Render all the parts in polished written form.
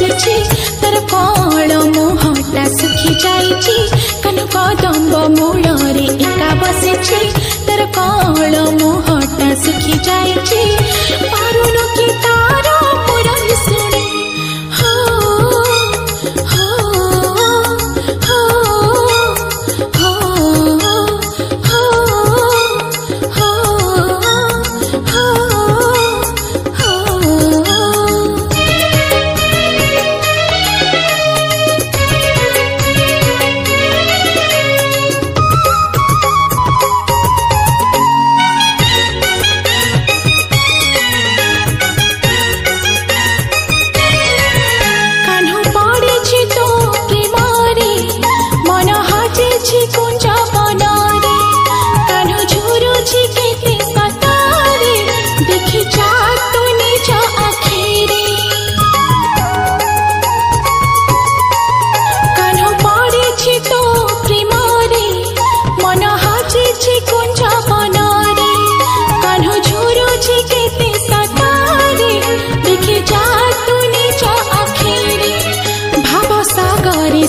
बसिछि तर कण मुहटा सुखी जाइछि कनक दम्ब मूलरे एका बसिछि तर कण मुहटा सुखी जाइछि पारुनु कि तार मुरली सुनी हो हो हो हो हो हो हो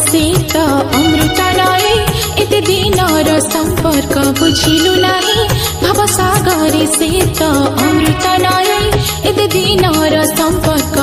शीत अमृत नए एते दिनर संपर्क बुझिलु नाही भवसागरे शीत अमृत नए एते दिनर संपर्क